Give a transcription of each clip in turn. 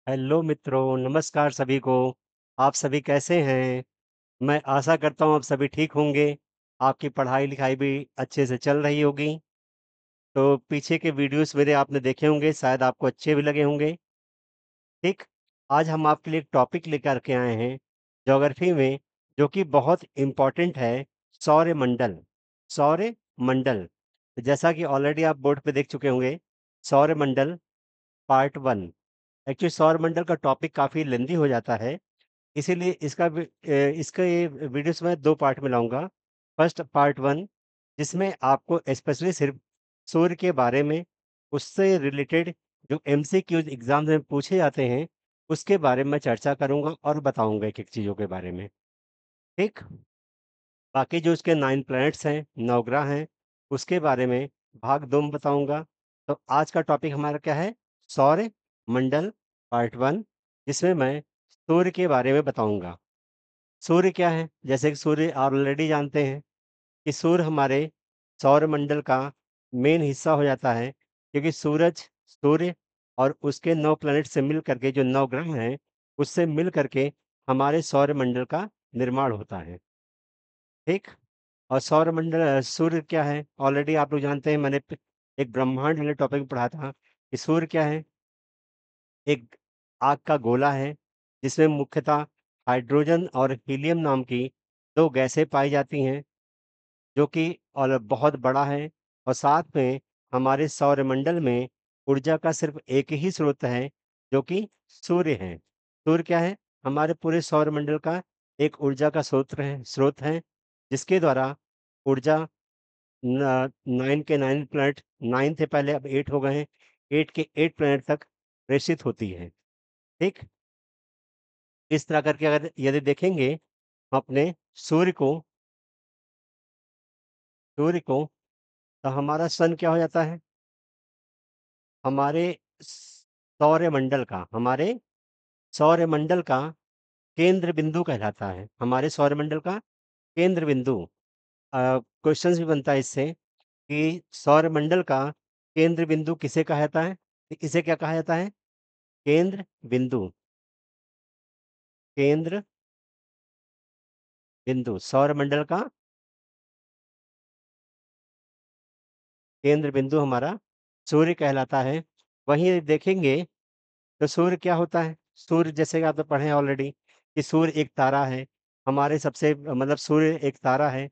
Hello मित्रों, नमस्कार सभी को। आप सभी कैसे हैं? मैं आशा करता हूँ आप सभी ठीक होंगे। आपकी पढ़ाई-लिखाई भी अच्छे से चल रही होगी। तो पीछे के वीडियोज़ मेरे आपने देखे होंगे, शायद आपको अच्छे भी लगे होंगे। ठीक, आज हम आपके लिए एक टॉपिक लेकर के आए हैं, ज्योग्राफी में, जो कि बहुत इम्पोर्टेंट है, सौरमंडल। सौरमंडल, जैसा कि ऑलरेडी आप बोर्ड पे देख चुके होंगे, सौरमंडल पार्ट 1। एक्चुअली सौरमंडल का टॉपिक काफ़ी लेंदी हो जाता है, इसीलिए इसका ये वीडियोज़ मैं 2 पार्ट में लाऊँगा। फर्स्ट पार्ट 1, जिसमें आपको स्पेशली सिर्फ़ सूर्य के बारे में, उससे रिलेटेड जो एमसीक्यूज़ एग्ज़ाम्स में पूछे जाते हैं, उसके बारे में मैं चर्चा करूँगा और बताऊँगा एक-एक चीज़ों के बारे में, ठीक? बाकी जो उसके 9 प्लैनेट्स हैं, 9 ग्रह हैं, उसके बारे में भाग 2 में बताऊँगा। तो आज का टॉपिक हमारा क्या है? सौरमंडल पार्ट 1, जिसमें मैं सूर्य के बारे में बताऊँगा। सूर्य क्या है? जैसे कि सूर्य आप ऑलरेडी जानते हैं कि सूर्य हमारे सौरमंडल का मेन हिस्सा हो जाता है, क्योंकि सूर्य और उसके 9 प्लैनेट से मिल कर के जो 9 ग्रह हैं, उससे मिल कर के हमारे सौरमंडल का निर्माण होता है, ठीक? और सूर्य क्या है? ऑलरेडी आप लोग जानते हैं, मैंने एक ब्रह्मांड वाले टॉपिक में पढ़ा था कि सूर्य क्या है? एक आग का गोला है, जिसमें मुख्यतः हाइड्रोजन और हीलियम नाम की 2 गैसें पाई जाती हैं, जो कि और बहुत बड़ा है, और साथ में हमारे सौरमंडल में ऊर्जा का सिर्फ़ एक ही स्रोत है, जो कि सूर्य है। सूर्य क्या है? हमारे पूरे सौरमंडल का एक ऊर्जा का स्रोत है, जिसके द्वारा ऊर्जा न 9 के 9 प्लैनेट, 9 थे पहले, अब 8 हो गए हैं। 8 के 8 प्लैनेट तक प्रेषित होती है, ठीक? इस तरह करके अगर यदि देखेंगे अपने सूर्य को सूर्य को, तो हमारा सन क्या हो जाता है? हमारे हमारे सौरमंडल का केंद्र बिंदु कहलाता है। हमारे सौरमंडल का केंद्र बिंदु। क्वेश्चंस भी बनता है इससे कि सौरमंडल का केंद्र बिंदु किसे कहा जाता है? इसे क्या कहा जाता है? केंद्र बिंदु। केंद्र बिंदु सौरमंडल का केंद्र बिंदु हमारा सूर्य कहलाता है। वहीं यदि देखेंगे तो सूर्य क्या होता है? सूर्य, जैसे कि आप तो पढ़े हैं ऑलरेडी, कि सूर्य एक तारा है। हमारे सबसे मतलब सूर्य एक तारा है,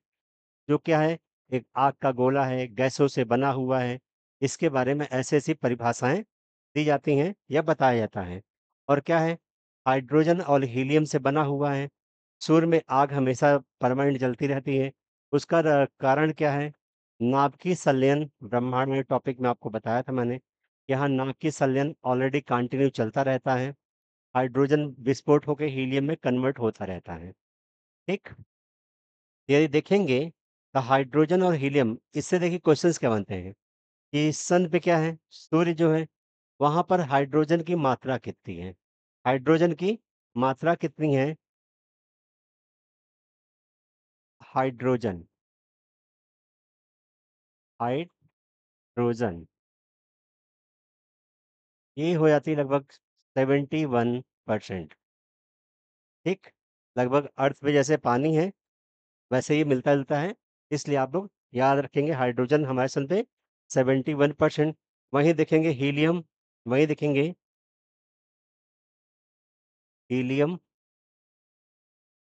जो क्या है? एक आग का गोला है, गैसों से बना हुआ है। इसके बारे में ऐसी-ऐसी परिभाषाएँ दी जाती हैं या बताया जाता है। और क्या है? हाइड्रोजन और हीलियम से बना हुआ है। सूर्य में आग हमेशा परमानेंट जलती रहती है। उसका कारण क्या है? नाभिकीय संलयन, ब्रह्मांड में टॉपिक में आपको बताया था मैंने। यहाँ नाभिकीय संलयन ऑलरेडी कंटिन्यू चलता रहता है। हाइड्रोजन विस्फोट होके हीलियम में कन्वर्ट होता रहता है। ठीक? यदि देखेंगे तो हाइड्रोजन और हीलियम, इससे देखिए क्वेश्चंस क्या बनते हैं कि सन पे क्या है? सूर्य जो है, वहाँ पर हाइड्रोजन की मात्रा कितनी है? हाइड्रोजन की मात्रा कितनी है? हाइड्रोजन हाइड्रोजन ये हो जाती है लगभग 71%। ठीक? लगभग अर्थ पे जैसे पानी है, वैसे ही मिलता-जुलता है। इसलिए आप लोग याद रखेंगे हाइड्रोजन हमारे सन पे 71%। वहीं देखेंगे हीलियम, हीलियम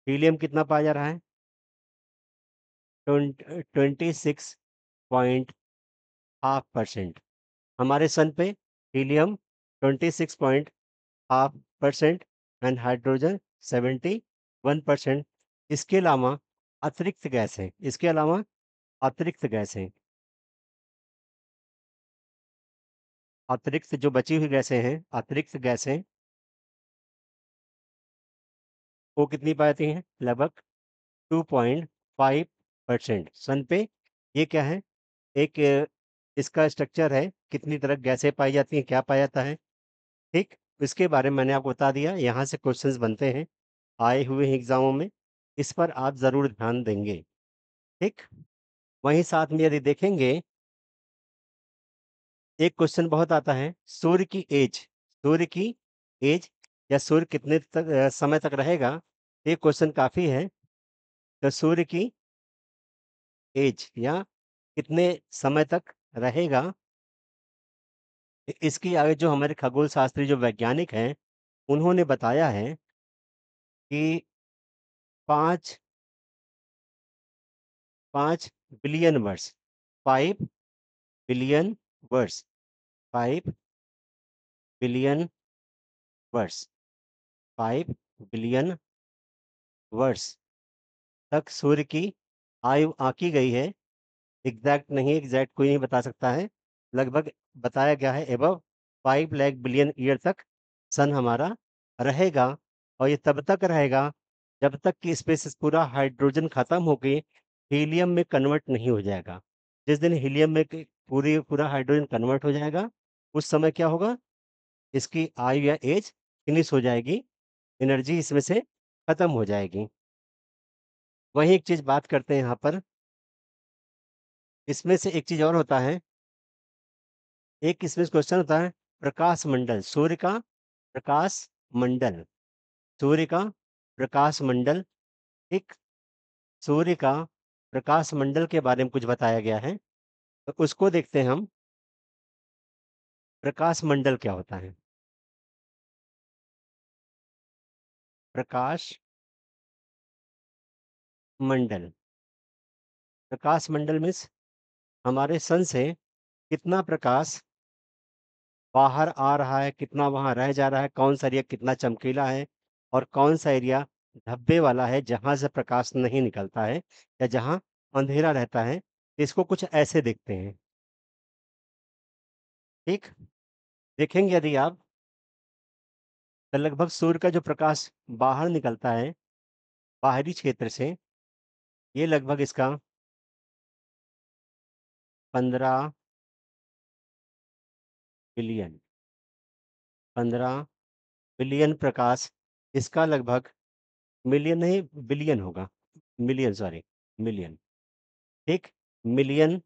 हीलियम कितना पाया जा रहा है? 26.5%। हमारे सन पे हीलियम 26.5% एंड हाइड्रोजन 71%। इसके अलावा अतिरिक्त गैस हैं, अतिरिक्त जो बची हुई गैसें, वो कितनी पाई जाती हैं? लगभग 2.5% सन पे। ये क्या है? एक इसका स्ट्रक्चर है, कितनी तरह गैसें पाई जाती हैं, क्या पाया जाता है, ठीक? इसके बारे में मैंने आपको बता दिया, यहाँ से क्वेश्चंस बनते हैं, आए हुए हैं एग्ज़ामों में, इस पर आप ज़रूर ध्यान देंगे, ठीक? वहीं साथ में यदि देखेंगे, एक क्वेश्चन बहुत आता है, सूर्य की एज या सूर्य कितने समय तक रहेगा? ये क्वेश्चन काफ़ी है। तो सूर्य की एज या कितने समय तक रहेगा, इसकी आगे जो हमारे खगोल शास्त्री जो वैज्ञानिक हैं, उन्होंने बताया है कि 5 5 बिलियन वर्ष, 5 बिलियन वर्ष, 5 बिलियन वर्ष, 5 बिलियन वर्ष तक सूर्य की आयु आँकी गई है। एग्ज़ैक्ट नहीं, एग्ज़ैक्ट कोई नहीं बता सकता है। लगभग बताया गया है अबव 5 लाख बिलियन ईयर तक सन हमारा रहेगा, और ये तब तक रहेगा जब तक कि इसमें से पूरा हाइड्रोजन खत्म होके हीलियम में कन्वर्ट नहीं हो जाएगा। जिस दिन हीलियम में पूरा हाइड्रोजन कन्वर्ट हो जाएगा, उस समय क्या होगा? इसकी आयु या एज फिनिश हो जाएगी, एनर्जी इसमें से खत्म हो जाएगी। वहीं एक चीज़ बात करते हैं यहाँ पर, इसमें से एक चीज़ और होता है, एक इसमें क्वेश्चन होता है, प्रकाश मंडल, सूर्य का प्रकाश मंडल, सूर्य का प्रकाश मंडल, एक सूर्य का प्रकाश मंडल के बारे में कुछ बताया गया है, तो उसको देखते हैं हम। प्रकाश मंडल क्या होता है? प्रकाश मंडल, प्रकाश मंडल मीन्स हमारे सन से कितना प्रकाश बाहर आ रहा है, कितना वहाँ रह जा रहा है, कौन-सा एरिया कितना चमकीला है और कौन-सा एरिया धब्बे वाला है, जहाँ से प्रकाश नहीं निकलता है या जहाँ अंधेरा रहता है। इसको कुछ ऐसे देखते हैं, ठीक? देखेंगे यदि आप, तो लगभग सूर्य का जो प्रकाश बाहर निकलता है, बाहरी क्षेत्र से, ये लगभग इसका 15 बिलियन 15 बिलियन प्रकाश, इसका लगभग मिलियन नहीं, बिलियन होगा। Million sorry, million. ठीक? मिलियन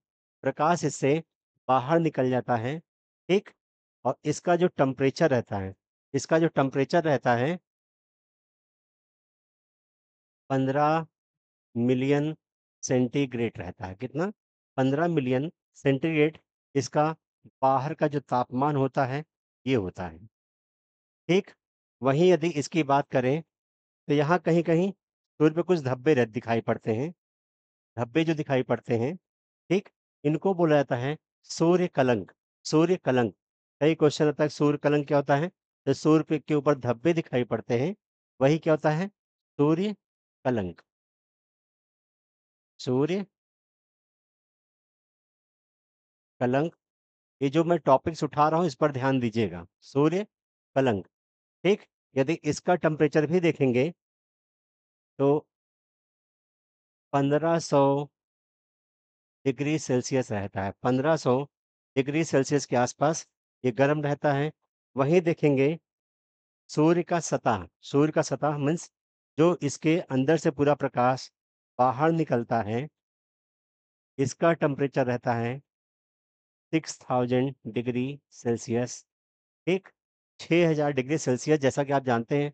प्रकाश इससे बाहर निकल जाता है, ठीक? और इसका जो टेम्परेचर रहता है, इसका जो टेम्परेचर रहता है 15 मिलियन सेंटीग्रेड रहता है। कितना? 15 मिलियन सेंटीग्रेड इसका बाहर का जो तापमान होता है, ये होता है, ठीक? वहीं यदि इसकी बात करें, तो यहाँ कहीं-कहीं सूर्य पे कुछ धब्बे दिखाई पड़ते हैं। धब्बे जो दिखाई पड़ते हैं, ठीक? इनको बोला जाता है सूर्य कलंक, सूर्य कलंक। कई क्वेश्चन आता है सूर्य कलंक क्या होता है? तो सूर्य पे के ऊपर धब्बे दिखाई पड़ते हैं, वही क्या होता है? सूर्य कलंक, सूर्य कलंक। ये जो मैं टॉपिक्स उठा रहा हूँ, इस पर ध्यान दीजिएगा। सूर्य कलंक, ठीक? यदि इसका टेम्परेचर भी देखेंगे, तो 1500 डिग्री सेल्सियस रहता है। 1500 डिग्री सेल्सियस के आसपास ये गर्म रहता है। वहीं देखेंगे सूर्य का सतह मीन्स जो इसके अंदर से पूरा प्रकाश बाहर निकलता है, इसका टेम्परेचर रहता है 6000 डिग्री सेल्सियस, ठीक? 6000 डिग्री सेल्सियस, जैसा कि आप जानते हैं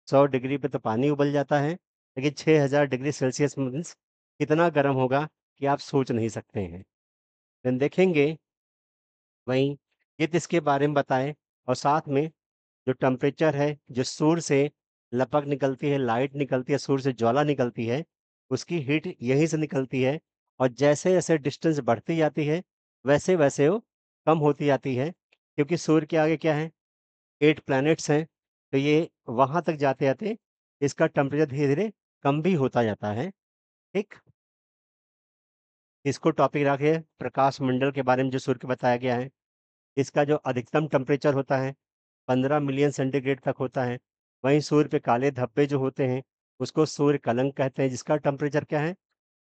100 डिग्री पे तो पानी उबल जाता है, लेकिन 6000 डिग्री सेल्सियस मीन्स कितना गर्म होगा कि आप सोच नहीं सकते हैं। देन देखेंगे वहीं ये तो इसके बारे में बताएँ, और साथ में जो टेम्परेचर है, जो सूर्य से लपक निकलती है, लाइट निकलती है, सूर्य से ज्वाला निकलती है, उसकी हीट यहीं से निकलती है, और जैसे-जैसे डिस्टेंस बढ़ती जाती है, वैसे-वैसे वो कम होती जाती है, क्योंकि सूर्य के आगे क्या है? 8 प्लैनेट्स हैं, तो ये वहाँ तक जाते-जाते इसका टेम्परेचर धीरे-धीरे कम भी होता जाता है, ठीक? इसको टॉपिक रखिए प्रकाश मंडल के बारे में जो सूर्य के बताया गया है। इसका जो अधिकतम टेम्परेचर होता है 15 मिलियन सेंटीग्रेड तक होता है। वहीं सूर्य पे काले धब्बे जो होते हैं, उसको सूर्य कलंक कहते हैं, जिसका टेम्परेचर क्या है?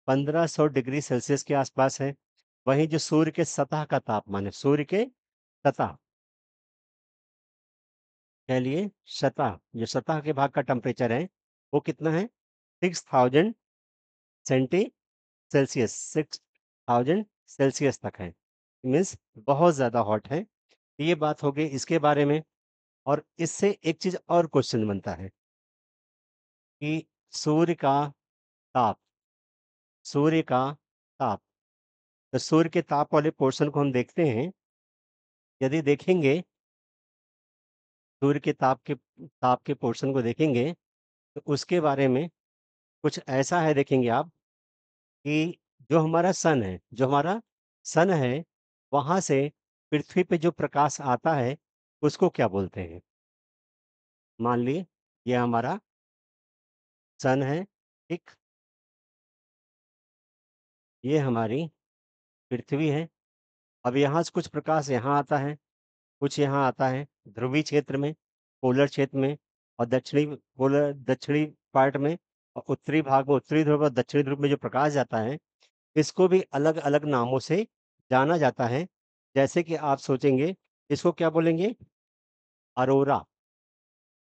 1500 डिग्री सेल्सियस के आसपास है। वहीं जो सूर्य के सतह का तापमान है, सूर्य के सतह, कह लिए सतह, जो सतह के भाग का टेम्परेचर है, वो कितना है? 6000 सेंटी सेल्सियस, 6000 सेल्सियस तक है। मीन्स बहुत ज़्यादा हॉट है। ये बात हो गई इसके बारे में। और इससे एक चीज़ और क्वेश्चन बनता है कि सूर्य का ताप सूर्य का ताप, तो सूर्य के ताप वाले पोर्शन को हम देखते हैं, यदि देखेंगे सूर्य के ताप के पोर्शन को देखेंगे, तो उसके बारे में कुछ ऐसा है देखेंगे आप कि जो हमारा सन है, वहाँ से पृथ्वी पे जो प्रकाश आता है, उसको क्या बोलते हैं? मान लीजिए ये हमारा सन है, ठीक? ये हमारी पृथ्वी है। अब यहाँ से कुछ प्रकाश यहाँ आता है, कुछ यहाँ आता है ध्रुवीय क्षेत्र में, पोलर क्षेत्र में और दक्षिणी पार्ट में और उत्तरी भाग में उत्तरी ध्रुव और दक्षिणी ध्रुव में जो प्रकाश जाता है, इसको भी अलग-अलग नामों से जाना जाता है। जैसे कि आप सोचेंगे, इसको क्या बोलेंगे? अरोरा।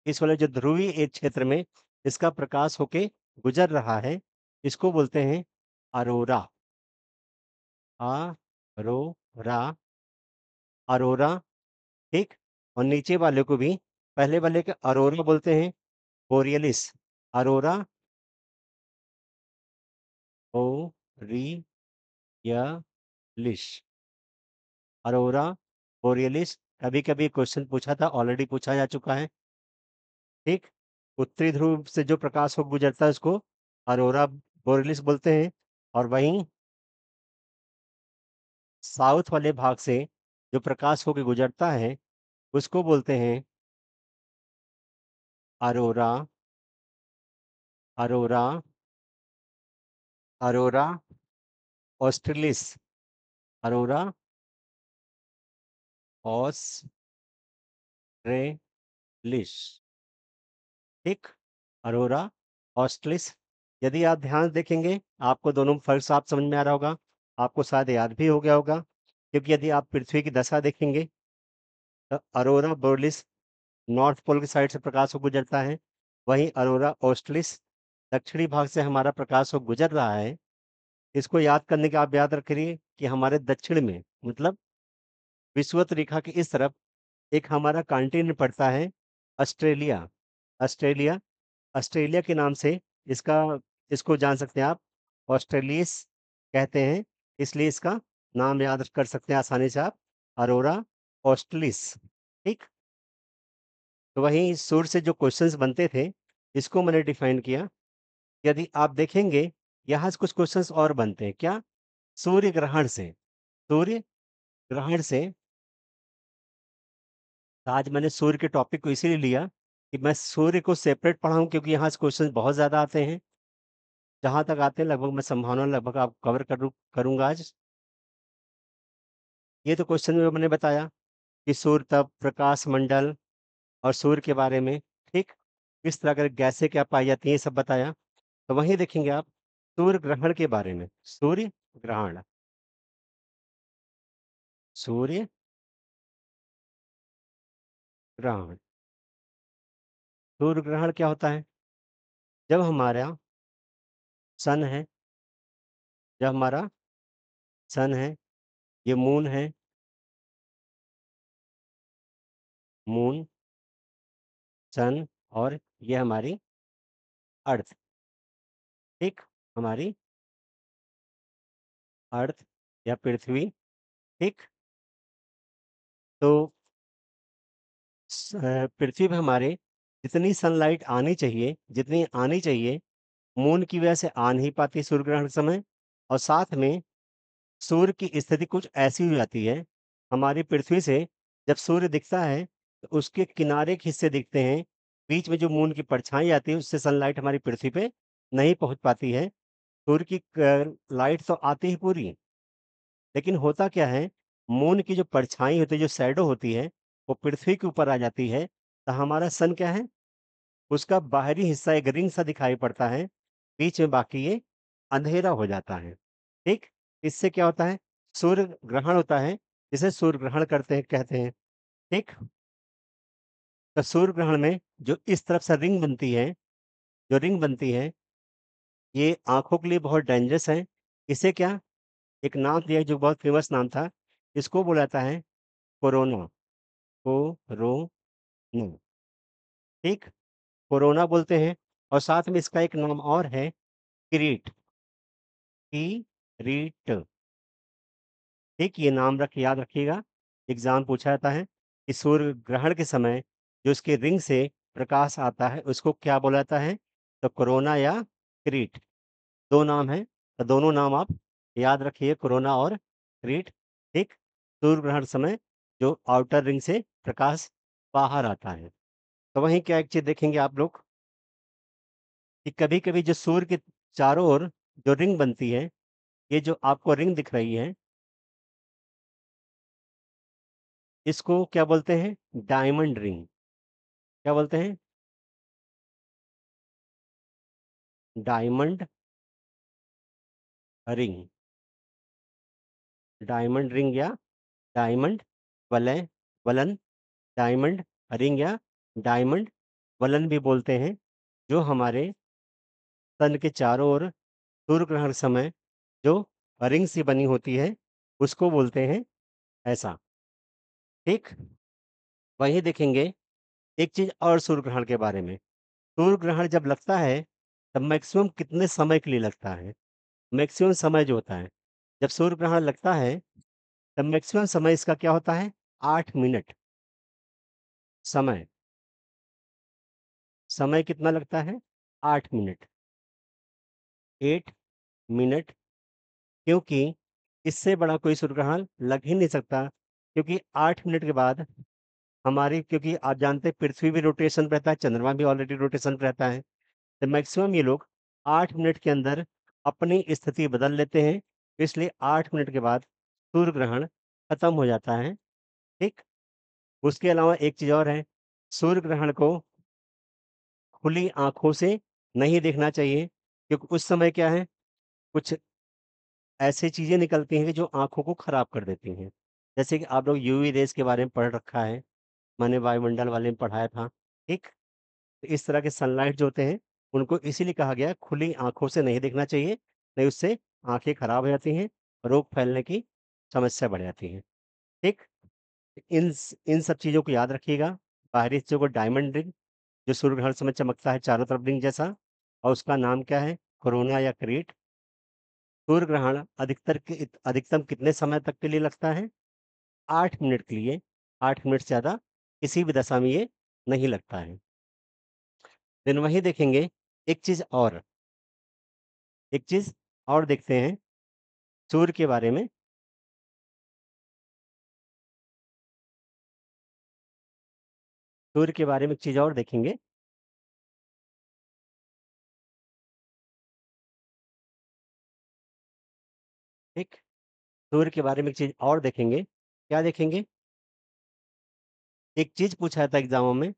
इस वाले जो ध्रुवीय एक क्षेत्र में इसका प्रकाश होके गुज़र रहा है, इसको बोलते हैं अरोरा। अरोरा, अरोरा, ठीक? और नीचे वाले को भी पहले वाले को अरोरा बोलते हैं, बोरियलिस। अरोरा, बोरियलिस, अरोरा बोरियलिस। कभी-कभी क्वेश्चन पूछा था, ऑलरेडी पूछा जा चुका है, ठीक? उत्तरी ध्रुव से जो प्रकाश हो गुज़रता है उसको अरोरा बोरियलिस बोलते हैं और वहीं साउथ वाले भाग से जो प्रकाश होके गुज़रता है, उसको बोलते हैं अरोरा अरोरा अरोरा ऑस्ट्रेलिस, अरोरा ऑस्ट्रेलिस, ठीक? अरोरा ऑस्ट्रेलिस। यदि आप ध्यान से देखेंगे, आपको दोनों में फ़र्क साफ समझ में आ रहा होगा। आपको शायद याद भी हो गया होगा, क्योंकि यदि आप पृथ्वी की दशा देखेंगे, तो अरोरा बोrealis नॉर्थ पोल की साइड से प्रकाश होकर गुजरता है, वहीं अरोरा ऑस्ट्रेलिस दक्षिणी भाग से हमारा प्रकाश होकर गुजर रहा है। इसको याद करने के आप याद रखिए कि हमारे दक्षिण में मतलब विषुवत रेखा के इस तरफ एक हमारा कॉन्टिनेंट पड़ता है ऑस्ट्रेलिया। ऑस्ट्रेलिया ऑस्ट्रेलिया के नाम से इसका इसको जान सकते हैं आप, ऑस्ट्रेलिस कहते हैं, इसलिए इसका नाम याद कर सकते हैं आसानी से आप, अरोरा ऑस्ट्रेलिस, ठीक? तो वहीं सूर्य से जो क्वेश्चंस बनते थे, इसको मैंने डिफाइन किया। यदि आप देखेंगे, यहाँ से कुछ क्वेश्चंस और बनते हैं, क्या? सूर्य ग्रहण से, सूर्य ग्रहण से। आज मैंने सूर्य के टॉपिक को इसीलिए लिया कि मैं सूर्य को सेपरेट पढ़ाऊँ, क्योंकि यहाँ से क्वेश्चंस बहुत ज़्यादा आते हैं। जहाँ तक आते हैं लगभग मैं संभावना लगभग आप कवर करूँगा आज। ये तो क्वेश्चन में मैंने बताया कि सूर्य तप, प्रकाश मंडल और सूर्य के बारे में, ठीक? किस तरह की गैसें क्या पाई जाती हैं, ये सब बताया। तो वहीं देखेंगे आप सूर्य ग्रहण के बारे में, सूर्य ग्रहण, सूर्य ग्रहण। सूर्य ग्रहण क्या होता है? जब हमारा सन है जब हमारा सन है, ये मून है, मून, सन और ये हमारी अर्थ, ठीक? हमारी अर्थ या पृथ्वी, ठीक? तो पृथ्वी पे हमारे जितनी सनलाइट जितनी आनी चाहिए, मून की वजह से आ नहीं पाती सूर्य ग्रहण के समय। और साथ में सूर्य की स्थिति कुछ ऐसी हो जाती है, हमारी पृथ्वी से जब सूर्य दिखता है, तो उसके किनारे के हिस्से दिखते हैं, बीच में जो मून की परछाई आती है, उससे सनलाइट हमारी पृथ्वी पे नहीं पहुँच पाती है। सूर्य की लाइट तो आती है पूरी, लेकिन होता क्या है, मून की जो परछाई होती है, जो शैडो होती है, वो पृथ्वी के ऊपर आ जाती है, तो हमारा सन क्या है, उसका बाहरी हिस्सा एक रिंग सा दिखाई पड़ता है, बीच में बाकी ये अंधेरा हो जाता है, ठीक? इससे क्या होता है, सूर्य ग्रहण होता है, जिसे सूर्य ग्रहण करते हैं कहते हैं, ठीक? तो सूर्य ग्रहण में जो इस तरफ से रिंग बनती है, ये आँखों के लिए बहुत डेंजरस है। इसे क्या एक नाम दिया है जो बहुत फेमस नाम था, इसको बोला जाता है कोरोना, कोरोना, नहीं, ठीक? कोरोना बोलते हैं और साथ में इसका एक नाम और है किरीट, किरीट, ठीक? ये नाम याद रखिएगा, एग्ज़ाम पूछा जाता है कि सूर्य ग्रहण के समय जो इसके रिंग से प्रकाश आता है, उसको क्या बोला जाता है? तो कोरोना या किरीट, 2 नाम हैं, तो दोनों नाम आप याद रखिए कोरोना और किरीट, ठीक? सूर्य ग्रहण समय जो आउटर रिंग से प्रकाश बाहर आता है। तो वहीं क्या एक चीज़ देखेंगे आप लोग कि कभी-कभी जो सूर्य के चारों ओर जो रिंग बनती है, ये जो आपको रिंग दिख रही है, इसको क्या बोलते हैं? Diamond ring. क्या बोलते हैं? Diamond ring. डायमंड रिंग या डायमंड वलय वलन, डायमंड रिंग या डायमंड वलन भी बोलते हैं, जो हमारे सन के चारों ओर सूर्य ग्रहण समय जो रिंग सी बनी होती है, उसको बोलते हैं ऐसा, ठीक? वहीं देखेंगे एक चीज़ और सूर्य ग्रहण के बारे में। सूर्य ग्रहण जब लगता है, तब मैक्सिमम कितने समय के लिए लगता है? मैक्सिमम समय जो होता है, जब सूर्य ग्रहण लगता है, तब मैक्सिमम समय इसका क्या होता है? 8 मिनट समय। समय कितना लगता है? 8 मिनट, 8 मिनट क्योंकि इससे बड़ा कोई सूर्य ग्रहण लग ही नहीं सकता क्योंकि 8 मिनट के बाद हमारी क्योंकि आप जानते हैं पृथ्वी भी रोटेशन पे रहता है, चंद्रमा भी ऑलरेडी रोटेशन पे रहता है। तो मैक्सिमम ये लोग 8 मिनट के अंदर अपनी स्थिति बदल लेते हैं, इसलिए 8 मिनट के बाद सूर्य ग्रहण खत्म हो जाता है, ठीक? उसके अलावा एक चीज़ और है, सूर्य ग्रहण को खुली आँखों से नहीं देखना चाहिए क्योंकि उस समय क्या है, कुछ ऐसी चीज़ें निकलती हैं कि जो आँखों को खराब कर देती हैं। जैसे कि आप लोग यूवी रेज़ के बारे में पढ़ रखा है, मैंने वायुमंडल वाले में पढ़ाया था, ठीक? तो इस तरह के सनलाइट जो होते हैं, उनको इसीलिए कहा गया है खुली आँखों से नहीं देखना चाहिए, नहीं उससे आँखें खराब हो जाती हैं, रोग फैलने की समस्या बढ़ जाती है, ठीक? इन सब चीज़ों को याद रखिएगा, बाहरी चीज़ों को डायमंड रिंग जो सूर्य ग्रहण समय चमकता है चारों तरफ रिंग जैसा और उसका नाम क्या है? कोरोना या क्रेट। सूर्य ग्रहण अधिकतम कितने समय तक के लिए लगता है? 8 मिनट के लिए, 8 मिनट से ज़्यादा किसी भी दशा में ये नहीं लगता है। देन वहीं देखेंगे एक चीज़ और देखते हैं सूर्य के बारे में, सूर्य के बारे में एक चीज़ और देखेंगे, ठीक? सूर्य के बारे में एक चीज़ और देखेंगे, क्या देखेंगे? एक चीज़ पूछा था एग्ज़ामों में,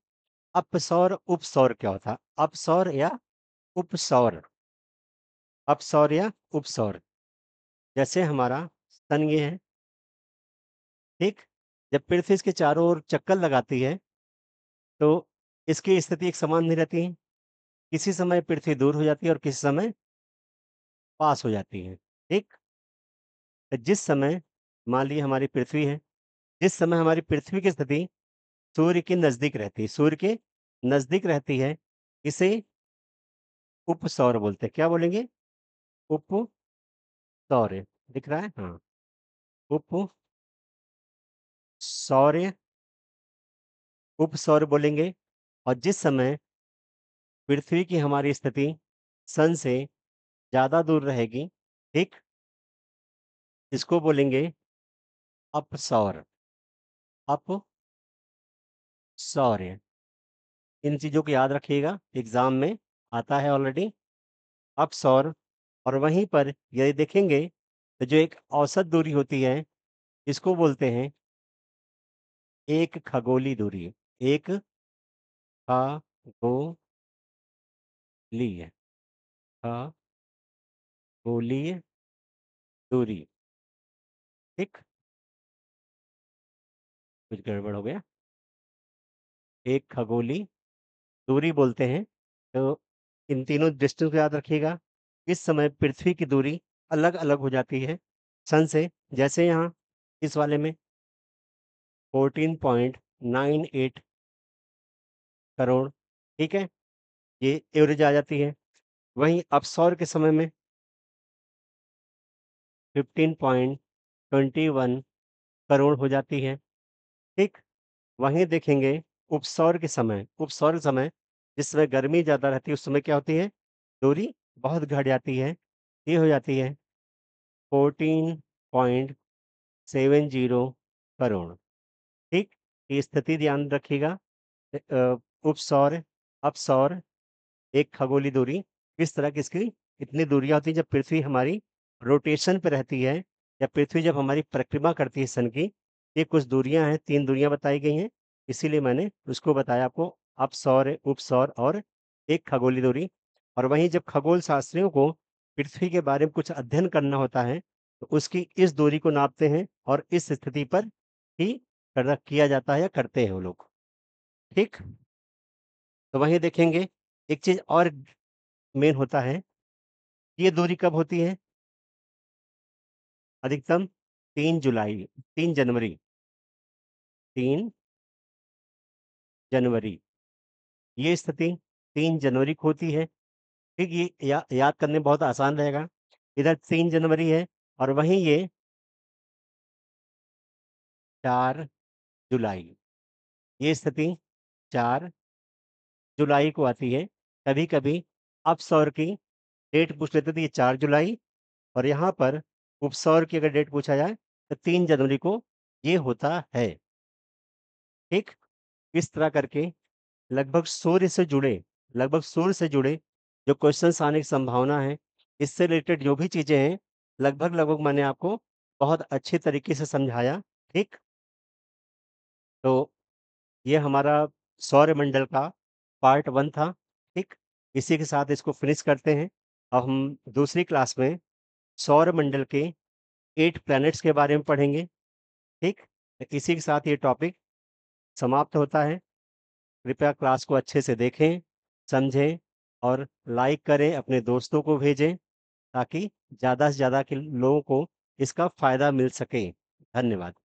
अपसौर, उपसौर क्या होता है? अपसौर या उपसौर? अपसौर या उपसौर? जैसे हमारा सन ये है, ठीक? जब पृथ्वी इसके चारों ओर चक्कर लगाती है, तो इसकी स्थिति एक समान नहीं रहती है। किसी समय पृथ्वी दूर हो जाती है और किसी समय पास हो जाती है, ठीक? तो जिस समय मान लीजिए हमारी पृथ्वी है, जिस समय हमारी पृथ्वी की स्थिति सूर्य के नज़दीक रहती है, सूर्य के नज़दीक रहती है, इसे उपसौर बोलते हैं। क्या बोलेंगे? उपसौर, दिख रहा है? हाँ, उपसौर्य, उपसौर बोलेंगे और जिस समय पृथ्वी की हमारी स्थिति सन से ज़्यादा दूर रहेगी, ठीक? इसको बोलेंगे अपसौर, अपसौर्य। इन चीज़ों को याद रखिएगा, एग्ज़ाम में आता है ऑलरेडी, अपसौर और वहीं पर यदि देखेंगे, तो जो एक औसत दूरी होती है, इसको बोलते हैं एक खगोलीय दूरी, एक खगोलीय, खगोलीय दूरी, ठीक? कुछ गड़बड़ हो गया? एक खगोलीय दूरी बोलते हैं। तो इन तीनों डिस्टेंस को याद रखिएगा। इस समय पृथ्वी की दूरी अलग-अलग हो जाती है सन से। जैसे यहाँ इस वाले में 14.98 करोड़, ठीक है? ये एवरेज आ जाती है। वहीं अपसौर के समय में 15.21 करोड़ हो जाती है, ठीक? वहीं देखेंगे उपसौर के समय जिस समय गर्मी ज़्यादा रहती है, उस समय क्या होती है? दूरी बहुत घट जाती है। ये हो जाती है 14.70 करोड़, ठीक? ये स्थिति ध्यान रखिएगा। उपसौर, अपसौर, एक खगोलीय दूरी, किस तरह की इसकी कितनी दूरियाँ होती हैं जब पृथ्वी हमारी रोटेशन पे रहती है या पृथ्वी जब हमारी परिक्रमा करती है सन की, ये कुछ दूरियाँ हैं, 3 दूरियाँ बताई गई हैं, इसीलिए मैंने उसको बताया आपको अपसौर, उपसौर और एक खगोलीय दूरी। और वहीं जब खगोल शास्त्रियों को पृथ्वी के बारे में कुछ अध्ययन करना होता है, तो उसकी इस दूरी को नापते हैं और इस स्थिति पर ही किया जाता है या करते हैं वो लोग, ठीक? तो वहीं देखेंगे, एक चीज़ और मेन होता है, ये दूरी कब होती है? अधिकतम 3 जुलाई 3 जनवरी 3 जनवरी, ये स्थिति 3 जनवरी को होती है, ठीक? ये याद करने में बहुत आसान रहेगा। इधर 3 जनवरी है और वहीं ये 4 जुलाई, ये स्थिति 4 जुलाई को आती है। कभी-कभी अपसौर की डेट पूछ लेते तो ये 4 जुलाई और यहाँ पर उपसौर की अगर डेट पूछा जाए, तो 3 जनवरी को ये होता है, ठीक? इस तरह करके लगभग सूर्य से जुड़े जो क्वेश्चन्स आने की संभावना है, इससे रिलेटेड जो भी चीज़ें हैं, लगभग मैंने आपको बहुत अच्छे तरीके से समझाया, ठीक? तो ये हमारा सौरमंडल का पार्ट 1 था, ठीक? इसी के साथ इसको फिनिश करते हैं। अब हम दूसरी क्लास में सौरमंडल के 8 प्लैनेट्स के बारे में पढ़ेंगे, ठीक? इसी के साथ ये टॉपिक समाप्त होता है। कृपया क्लास को अच्छे से देखें, समझें और लाइक करें, अपने दोस्तों को भेजें ताकि ज़्यादा से ज़्यादा के लोगों को इसका फ़ायदा मिल सके। धन्यवाद।